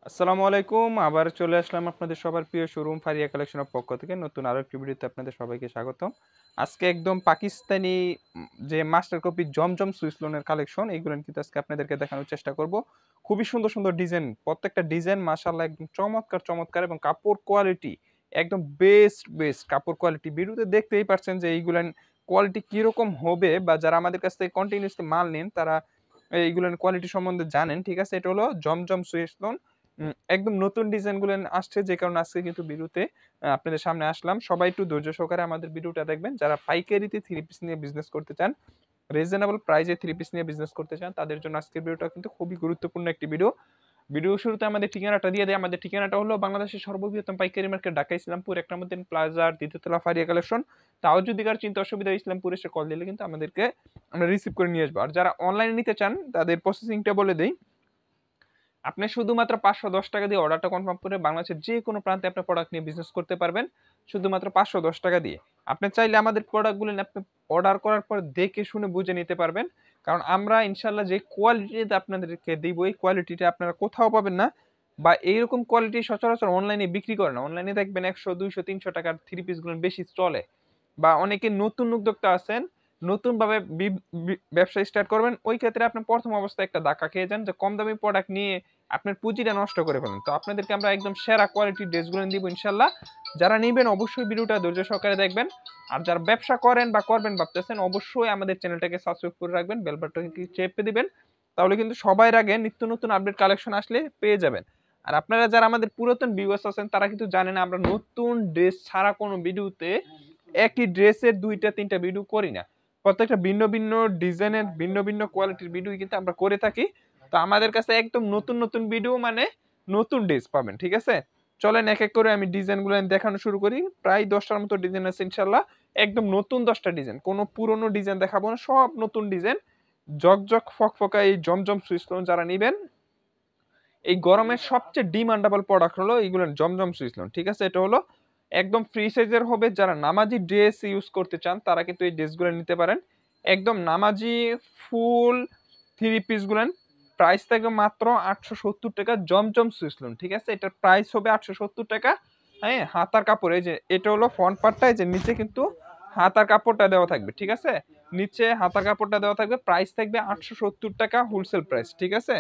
আসসালামু আলাইকুম। আবার চলে আসলাম আপনাদের সবার প্রিয় শোরুম ফারিয়া কালেকশনের পক্ষ থেকে নতুন আরো একটি ভিডিওতে আপনাদের সবাইকে স্বাগতম। আজকে একদম পাকিস্তানি যে মাস্টার কপি জমজম সুইস লোনের কালেকশন এইগুলো কিন্তু আজকে আপনাদেরকে দেখানোর চেষ্টা করব। খুবই সুন্দর, সুন্দর ডিজাইন। প্রত্যেকটা ডিজাইন মাশাআল্লাহ একদম চমৎকার, চমৎকার এবং কাপড় কোয়ালিটি একদম বেস্ট কাপড় কোয়ালিটি। ভিডিওতে দেখতেই পারছেন যে এইগুলান কোয়ালিটি কিরকম হবে বা যারা আমাদের কাছ থেকে কন্টিনিউয়াসলি মাল নেন তারা এইগুলার কোয়ালিটি সম্বন্ধে জানেন। ঠিক আছে? এটা হলো জমজম সুইস লোন। একদম নতুন ডিজাইন গুলো আসছে যে কারণে আজকে কিন্তু ভিডিওতে আপনাদের সামনে আসলাম। সবাই একটু ধৈর্য সহকারে আমাদের ভিডিওটা দেখবেন। যারা পাইকারিতে থ্রি পিস নিয়ে বিজনেস করতে চান, রিজনেবল প্রাইসে থ্রি পিস নিয়ে বিজনেস করতে চান, তাদের জন্য আজকের ভিডিওটা কিন্তু খুবই গুরুত্বপূর্ণ একটি ভিডিও। ভিডিও শুরুতে আমাদের ঠিকানাটা দিয়ে দেয়। আমাদের ঠিকানাটা হলো বাংলাদেশের সর্ববৃহত্তম পাইকারি মার্কেট ঢাকা ইসলামপুর ১ নম্বর দিন প্লাজার দ্বিতীয় তলা ফারিয়া কালেকশন। তাও যদি কারো চিন্তা অসুবিধা হয় ইসলামপুর এসে কল দিলে কিন্তু আমাদেরকে আমরা রিসিভ করে নিয়ে আসবো। আর যারা অনলাইনে নিতে চান তাদের প্রসেসিংটা বলে দেই। আপনি শুধুমাত্র ৳৫১০ দিয়ে অর্ডারটা কনফার্ম করে বাংলাদেশের যে কোনো প্রান্তে আপনি প্রোডাক্ট নিয়ে বিজনেস করতে পারবেন। শুধুমাত্র ৳৫১০ দিয়ে। আপনি চাইলে আমাদের প্রোডাক্টগুলো আপনি অর্ডার করার পর দেখে শুনে বুঝে নিতে পারবেন। কারণ আমরা ইনশাআল্লাহ যে কোয়ালিটিতে আপনাদেরকে দিব এই কোয়ালিটিটা আপনারা কোথাও পাবেন না। বা এইরকম কোয়ালিটি সচরাচর অনলাইনে বিক্রি করে না। অনলাইনে দেখবেন ৳১০০, ৳২০০, ৳৩০০ থ্রি পিসগুলো বেশি চলে। বা অনেকে নতুন উদ্যোক্তা আছেন, নতুনভাবে বি বি ব্যবসা স্টার্ট করবেন। ওই ক্ষেত্রে আপনি ১ম অবস্থায় একটা ধাক্কা খেয়ে যান যে কম দামি প্রোডাক্ট নিয়ে আপনার পুঁজিটা নষ্ট করে ফেলেন। তো আপনাদেরকে আমরা একদম সেরা কোয়ালিটির ড্রেসগুলো দিব ইনশাআল্লাহ। যারা নিবেন অবশ্যই ভিডিওটা ধৈর্য সহকারে দেখবেন। আর যারা ব্যবসা করেন বা করবেন ভাবতেছেন অবশ্যই আমাদের চ্যানেলটাকে সাবস্ক্রাইব করে রাখবেন। বেল বাটনটি চেপে দিবেন। তাহলে কিন্তু সবার আগে নিত্য নতুন আপডেট কালেকশন আসলে পেয়ে যাবেন। আর আপনারা যারা আমাদের পুরাতন ভিউয়ার্স আছেন তারা কিন্তু জানেন আমরা নতুন ড্রেস ছাড়া কোনো ভিডিওতে একই ড্রেসের ২ টা ৩ টা ভিডিও করি না। প্রত্যেকটা ভিন্ন ডিজাইনের ভিন্ন কোয়ালিটির ভিডিও কিন্তু আমরা করে থাকি। তো আমাদের কাছে একদম নতুন ভিডিও মানে নতুন ড্রেস পাবেন। ঠিক আছে? চলেন এক, এক করে আমি ডিজাইনগুলো দেখানো শুরু করি। প্রায় ১০ টার মতো ডিজাইন আছে ইনশাআল্লাহ। একদম নতুন ১০ টা ডিজাইন। কোনো পুরনো ডিজাইন দেখাবো না। সব নতুন ডিজাইন। ঝকঝক ফকফকা এই জমজম সুইচ লোন যারা নিবেন, এই গরমের সবচেয়ে ডিমান্ডেবল প্রোডাক্ট হলো এইগুলো জমজম সুইচ লোন। ঠিক আছে? এটা হলো একদম ফ্রি সাইজের হবে। যারা নামাজি ড্রেস ইউজ করতে চান তারা কিন্তু এই ড্রেসগুলো নিতে পারেন। একদম নামাজি ফুল থ্রি পিস গুলান প্রাইস থাকবে মাত্র ৳৮৭০ জমজম সুইসলুন। ঠিক আছে? এটার প্রাইস হবে ৳৮৭০। হ্যাঁ? হাতার কাপড় এই যে এটা হলো ফ্রন্ট পার্টটা, এই যে নিচে কিন্তু হাতার কাপড়টা দেওয়া থাকবে। ঠিক আছে? নিচে হাতার কাপড়টা দেওয়া থাকবে। প্রাইস থাকবে ৳৮৭০ হোলসেল প্রাইস। ঠিক আছে?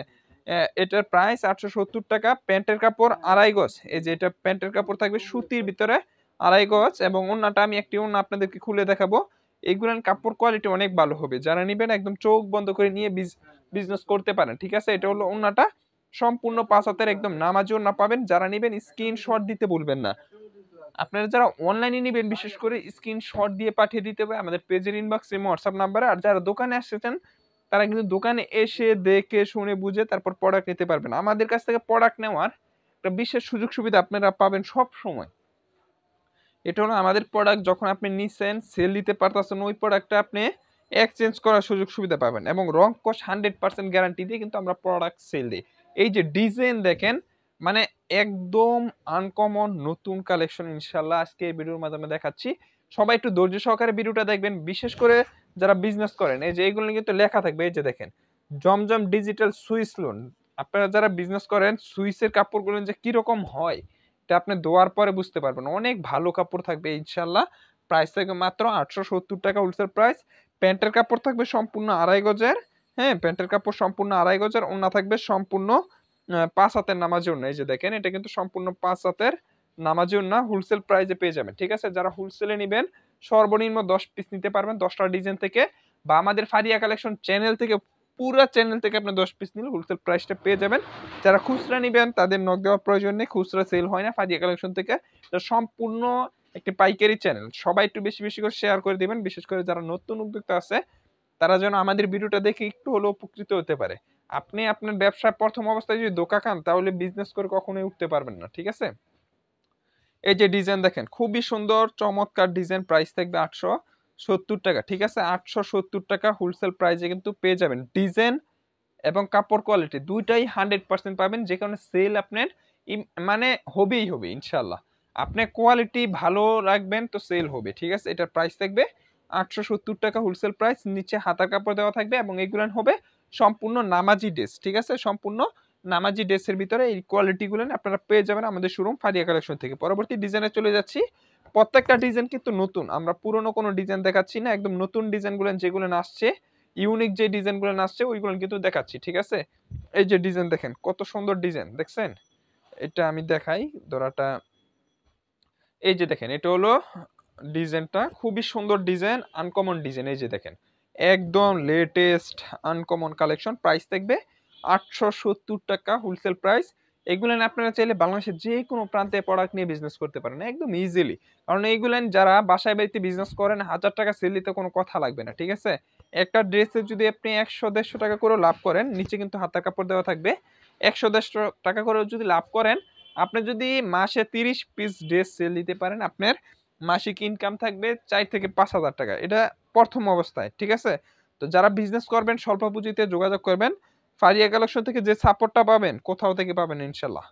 এটার প্রাইস ৳৮৭০। প্যান্টের কাপড় ২.৫ গজ। এই যে এটা প্যান্টের কাপড় থাকবে সুতির ভিতরে ২.৫ গজ এবং ওড়নাটা আমি একটি ওড়না আপনাদেরকে খুলে দেখাবো। এইগুলার কাপড় কোয়ালিটি অনেক ভালো হবে। যারা নিবেন একদম চোখ বন্ধ করে নিয়ে বিজনেস করতে পারেন। ঠিক আছে? এটা হলো ওড়নাটা সম্পূর্ণ ৫ হাতের একদম নামাজি ওড়না পাবেন। যারা নিবেন স্ক্রিনশট দিতে ভুলবেন না। আপনারা যারা অনলাইনে নিবেন বিশেষ করে স্ক্রিনশট দিয়ে পাঠিয়ে দিতে হবে আমাদের পেজের ইনবক্সে হোয়াটসঅ্যাপ নাম্বারে। আর যারা দোকানে আসছেন তারা কিন্তু দোকানে এসে দেখে শুনে বুঝে তারপর প্রোডাক্ট নিতে পারবেন। আমাদের কাছ থেকে প্রোডাক্ট নেওয়ার একটা বিশেষ সুযোগ সুবিধা আপনারা পাবেন সব সময়। এটা হলো আমাদের প্রোডাক্ট যখন আপনি নিছেন সেল দিতে পারতেছেন ওই প্রোডাক্টটা আপনি এক্সচেঞ্জ করার সুযোগ সুবিধা পাবেন এবং রং কস 100% গ্যারান্টি দিয়ে কিন্তু আমরা প্রোডাক্ট সেল দিই। এই যে ডিজাইন দেখেন মানে একদম আনকমন নতুন কালেকশন ইনশাআল্লাহ আজকে এই ভিডিওর মাধ্যমে দেখাচ্ছি। সবাই একটু ধৈর্য সহকারে ভিডিওটা দেখবেন। বিশেষ করে যারা বিজনেস করেন এই যে এইগুলো কিন্তু লেখা থাকবে এই যে দেখেন জমজম ডিজিটাল সুইস লোন। আপনারা যারা বিজনেস করেন সুইসের কাপড়গুলো যে কিরকম হয় এটা আপনি ধোয়ার পরে বুঝতে পারবেন। অনেক ভালো কাপড় থাকবে ইনশাআল্লাহ। প্রাইস থাকবে মাত্র ৳৮৭০ হোলসেল প্রাইস। প্যান্টের কাপড় থাকবে সম্পূর্ণ ২.৫ গজের। হ্যাঁ? প্যান্টের কাপড় সম্পূর্ণ ২.৫ গজের। ওড়না থাকবে সম্পূর্ণ ৫ হাতের নামাজি ওড়না। এই যে দেখেন এটা কিন্তু সম্পূর্ণ ৫ হাতের নামাজি ওড়না হোলসেল প্রাইসে পেয়ে যাবেন। ঠিক আছে? যারা হোলসেলে নিবেন সর্বনিম্ন ১০ পিস নিতে পারবেন ১০ টা ডিজাইন থেকে বা আমাদের ফারিয়া কালেকশন চ্যানেল থেকে পুরা চ্যানেল থেকে আপনি ১০ পিস নিলে হোলসেল প্রাইসটা পেয়ে যাবেন। যারা খুচরা নিবেন তাদের নক দেওয়ার প্রয়োজন নেই। খুচরা সেল হয় না ফারিয়া কালেকশন থেকে। এটা সম্পূর্ণ একটি পাইকারি চ্যানেল। সবাই একটু বেশি করে শেয়ার করে দিবেন। বিশেষ করে যারা নতুন উদ্যোক্তা আছে তারা যেন আমাদের ভিডিওটা দেখে একটু হলেও উপকৃত হতে পারে। আপনি আপনার ব্যবসায় ১ম অবস্থায় যদি ধোঁকা খান তাহলে বিজনেস করে কখনোই উঠতে পারবেন না। ঠিক আছে? এই যে ডিজাইন দেখেন খুবই সুন্দর চমৎকার ডিজাইন প্রাইস থাকবে ৳৮৭০। ঠিক আছে? ৳৮৭০ হোলসেল প্রাইসে কিন্তু পেয়ে যাবেন। ডিজাইন এবং কাপড় কোয়ালিটি ২ টাই 100% পাবেন। যে কারণে সেল আপনার মানে হবে ইনশাআল্লাহ। আপনি কোয়ালিটি ভালো রাখবেন তো সেল হবে। ঠিক আছে? এটার প্রাইস থাকবে ৳৮৭০ হোলসেল প্রাইস। নিচে হাতার কাপড় দেওয়া থাকবে এবং এগুলান হবে সম্পূর্ণ নামাজি ড্রেস। ঠিক আছে? সম্পূর্ণ নামাজি ড্রেসের ভিতরে এই কোয়ালিটিগুলো আপনারা পেয়ে যাবেন আমাদের শোরুম ফারিয়া কালেকশন থেকে। পরবর্তী ডিজাইনে চলে যাচ্ছি। প্রত্যেকটা ডিজাইন কিন্তু নতুন, আমরা পুরনো কোনো ডিজাইন দেখাচ্ছি না, একদম নতুন ডিজাইনগুলো যেগুলো আসছে, ইউনিক যে ডিজাইনগুলো আসছে ওইগুলো কিন্তু দেখাচ্ছি, ঠিক আছে। এই যে ডিজাইন দেখেন, কত সুন্দর ডিজাইন দেখছেন। এটা আমি দেখাই ধরাটা, এই যে দেখেন, এটা হলো ডিজাইনটা, খুবই সুন্দর ডিজাইন, আনকমন ডিজাইন। এই যে দেখেন, একদম লেটেস্ট আনকমন কালেকশন। প্রাইস থাকবে 870 টাকা হোলসেল প্রাইস। এগুলো আপনারা চাইলে বাংলাদেশের যে কোনো প্রান্তে প্রোডাক্ট নিয়ে বিজনেস করতে পারেন একদম ইজিলি। কারণ এইগুলো যারা বাসায় বাড়িতে বিজনেস করেন 1000 টাকা সেল দিতে কোনো কথা লাগবে না, ঠিক আছে। একটা ড্রেসে যদি আপনি 100-150 টাকা করে লাভ করেন, নিচে কিন্তু হাতার কাপড় দেওয়া থাকবে, 100-150 টাকা করে যদি লাভ করেন, আপনি যদি মাসে 30 পিস ড্রেস সেল দিতে পারেন, আপনার মাসিক ইনকাম থাকবে 4 থেকে 5,000 টাকা। এটা প্রথম অবস্থায়, ঠিক আছে। তো যারা বিজনেস করবেন স্বল্প পুঁজিতে যোগাযোগ করবেন। ফারিয়া কালেকশন থেকে যে সাপোর্টটা পাবেন কোথাও থেকে পাবেন ইনশাল্লাহ,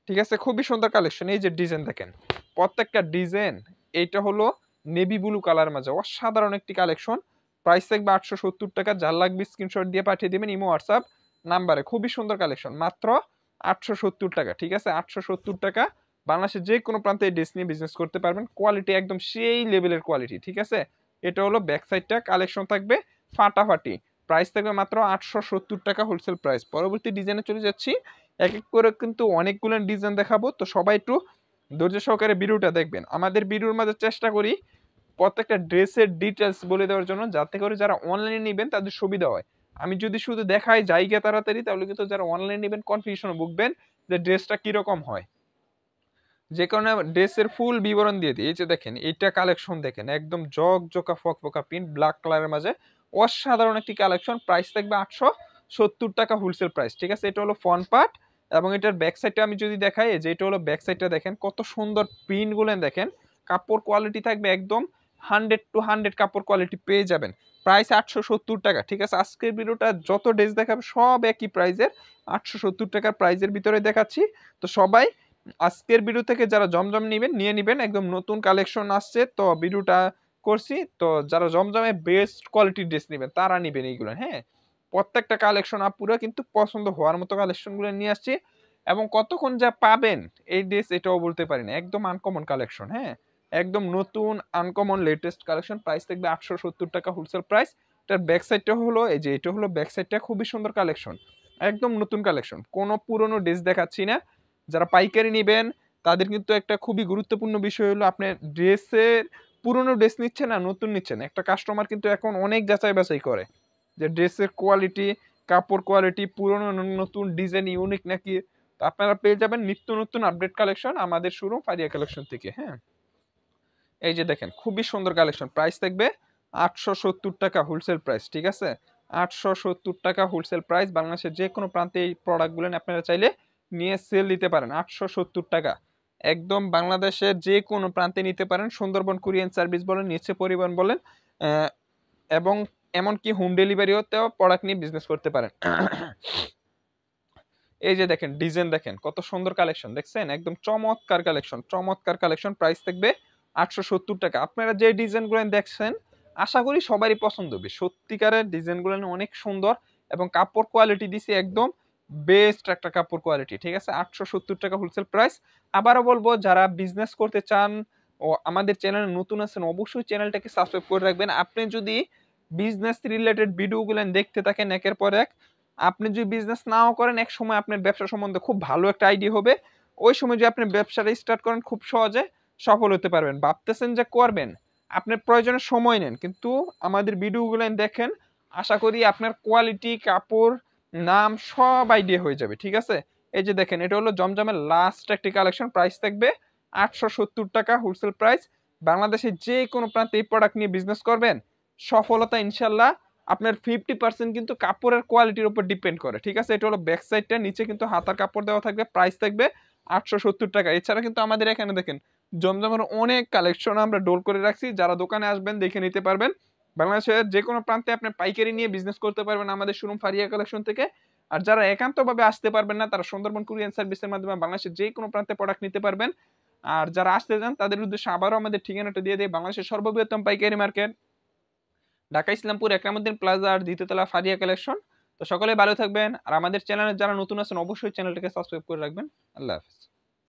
ঠিক আছে। খুবই সুন্দর কালেকশন। এই যে ডিজাইন দেখেন, প্রত্যেকটা ডিজাইন, এইটা হলো নেভি ব্লু কালার মাঝে অসাধারণ একটি কালেকশন। প্রাইস থাকবে 870 টাকা। যার লাগবে স্ক্রিনশট দিয়ে পাঠিয়ে দিবেন ইমো হোয়াটসঅ্যাপ নাম্বারে। খুবই সুন্দর কালেকশন, মাত্র 870 টাকা, ঠিক আছে। 870 টাকা বাংলাদেশের যে কোনো প্রান্তে এই ড্রেস নিয়ে বিজনেস করতে পারবেন। কোয়ালিটি একদম সেই লেভেলের কোয়ালিটি, ঠিক আছে। এটা হলো ব্যাক সাইডটা, কালেকশন থাকবে ফাটাফাটি। প্রাইস থাকবে মাত্র 870 টাকা হোলসেল প্রাইস। পরবর্তী ডিজাইনে চলে যাচ্ছি। এক এক করে কিন্তু অনেকগুলো ডিজাইন দেখাবো, তো সবাই একটু ধৈর্য সহকারে ভিডিওটা দেখবেন। আমাদের ভিডিওর মাঝে চেষ্টা করি প্রত্যেকটা ড্রেসের ডিটেলস বলে দেওয়ার জন্য, যাতে করে যারা অনলাইনে নেবেন তাদের সুবিধা হয়। আমি যদি শুধু দেখাই জায়গা তাড়াতাড়ি, তাহলে কিন্তু যারা অনলাইনে নেবেন কনফিউশনে ভুগবেন যে ড্রেসটা কিরকম হয়। যে কারণে ড্রেসের ফুল বিবরণ দিয়ে দিই। এই যে দেখেন, এইটা কালেকশন দেখেন, একদম জকজকা ফকফকা প্রিন্ট ব্ল্যাক কালারের মাঝে অসাধারণ একটি কালেকশন। প্রাইস থাকবে 870 টাকা হোলসেল প্রাইস, ঠিক আছে। এটা হলো ফ্রন্ট পার্ট, এবং এটার ব্যাক সাইডটা আমি যদি দেখাই, যে এটা হলো ব্যাক সাইডটা দেখেন, কত সুন্দর প্রিন্ট গুলো দেখেন। কাপড় কোয়ালিটি থাকবে একদম 100 to 100 কাপড় কোয়ালিটি পেয়ে যাবেন। প্রাইস 870 টাকা, ঠিক আছে। আজকের ভিডিওটা যত ড্রেস দেখাবে সব একই প্রাইজের, 870 টাকার প্রাইজের ভিতরে দেখাচ্ছি। তো সবাই আজকের ভিডিও থেকে যারা জমজম নিয়ে নিবেন, একদম নতুন কালেকশন আসছে তো ভিডিওটা করছি। তো যারা জমজমে বেস্ট কোয়ালিটির ড্রেস নেবেন তারা নিবেন এইগুলো, হ্যাঁ। প্রত্যেকটা কালেকশন আপুরা কিন্তু পছন্দ হওয়ার মতো কালেকশনগুলো নিয়ে আসছি, এবং কতক্ষণ যা পাবেন এই ড্রেস এটাও বলতে পারি না। একদম আনকমন কালেকশন, হ্যাঁ, একদম নতুন আনকমন লেটেস্ট কালেকশন। প্রাইস থাকবে 870 টাকা হোলসেল প্রাইস। এটার ব্যাক সাইডটা হলো, এই যে এটা হলো ব্যাক সাইডটা, খুবই সুন্দর কালেকশন, একদম নতুন কালেকশন, কোনো পুরনো ড্রেস দেখাচ্ছি না। যারা পাইকারি নেবেন তাদের কিন্তু একটা খুবই গুরুত্বপূর্ণ বিষয় হলো, আপনি ড্রেসের পুরনো ড্রেস নিচ্ছেন না নতুন নিচ্ছেন, একটা কাস্টমার কিন্তু এখন অনেক যাচাই বাছাই করে যে ড্রেসের কোয়ালিটি, কাপড় কোয়ালিটি, পুরনো নতুন ডিজাইন ইউনিক নাকি। তো আপনারা পেয়ে যাবেন নিত্য নতুন আপডেট কালেকশন আমাদের শোরুম ফারিয়া কালেকশন থেকে, হ্যাঁ। এই যে দেখেন, খুবই সুন্দর কালেকশন। প্রাইস থাকবে 870 টাকা হোলসেল প্রাইস, ঠিক আছে। 870 টাকা হোলসেল প্রাইস। বাংলাদেশের যে কোনো প্রান্তে এই প্রোডাক্টগুলো আপনারা চাইলে নিয়ে সেল দিতে পারেন। 870 টাকা একদম বাংলাদেশের যে কোনো প্রান্তে নিতে পারেন। সুন্দরবন কুরিয়ান সার্ভিস বলেন, নিচে পরিবহন বলেন, আহ, এবং এমনকি হোম ডেলিভারিতেও প্রোডাক্ট নিয়ে বিজনেস করতে পারেন। এই যে দেখেন, ডিজাইন দেখেন, কত সুন্দর কালেকশন দেখছেন, একদম চমৎকার কালেকশন, চমৎকার কালেকশন। প্রাইস থাকবে 870 টাকা। আপনারা যে ডিজাইনগুলো দেখছেন আশা করি সবারই পছন্দ হবে। সত্যিকারের ডিজাইনগুলো অনেক সুন্দর, এবং কাপড় কোয়ালিটি দিছি একদম বেস্ট একটা কাপড় কোয়ালিটি, ঠিক আছে। 870 টাকা হোলসেল প্রাইস। আবারও বলবো, যারা বিজনেস করতে চান ও আমাদের চ্যানেলে নতুন আছেন, অবশ্যই চ্যানেলটাকে সাবস্ক্রাইব করে রাখবেন। আপনি যদি বিজনেস রিলেটেড ভিডিওগুলো দেখতে থাকেন একের পর এক, আপনি যদি বিজনেস নাও করেন, এক সময় আপনার ব্যবসা সম্বন্ধে খুব ভালো একটা আইডিয়া হবে। ওই সময় যদি আপনি ব্যবসাটা স্টার্ট করেন, খুব সহজে সফল হতে পারবেন। ভাবতেছেন যে করবেন, আপনার প্রয়োজনে সময় নেন, কিন্তু আমাদের ভিডিওগুলো দেখেন, আশা করি আপনার কোয়ালিটি, কাপড়, নাম সব আইডিয়া হয়ে যাবে, ঠিক আছে। এই যে দেখেন, এটা হলো জমজমের লাস্ট একটি কালেকশন। প্রাইস থাকবে 870 টাকা হোলসেল প্রাইস। বাংলাদেশের যে কোনো প্রান্তে এই প্রোডাক্ট নিয়ে বিজনেস করবেন, সফলতা ইনশাল্লাহ আপনার 50% কিন্তু কাপড়ের কোয়ালিটির উপর ডিপেন্ড করে, ঠিক আছে। এটা হলো ব্যাক সাইডটা, নিচে কিন্তু হাতার কাপড় দেওয়া থাকবে। প্রাইস থাকবে 870 টাকা। এছাড়া কিন্তু আমাদের এখানে দেখেন জমজমের অনেক কালেকশন আমরা ডোল করে রাখছি, যারা দোকানে আসবেন দেখে নিতে পারবেন। বাংলাদেশের যে কোনো প্রান্তে আপনি পাইকারি নিয়ে বিজনেস করতে পারবেন আমাদের শোরুম ফারিয়া কালেকশন থেকে। আর যারা একান্তভাবে আসতে পারবেন না, তারা সুন্দরবন কুরিয়ান সার্ভিসের মাধ্যমে বাংলাদেশের যে কোনো প্রান্তে প্রোডাক্ট নিতে পারবেন। আর যারা আসতে চান তাদের উদ্দেশ্যে আবারও আমাদের ঠিকানাটা দিয়ে দেয়, বাংলাদেশের সর্ববৃহত্তম পাইকারি মার্কেট, ঢাকা ইসলামপুর একরামুদ্দিন প্লাজা আর দ্বিতীয়তলা ফারিয়া কালেকশন। তো তো সকলে ভালো থাকবেন, আর আমাদের চ্যানেলে যারা নতুন আছেন অবশ্যই চ্যানেলটাকে সাবস্ক্রাইব করে রাখবেন। আল্লাহ হাফেজ।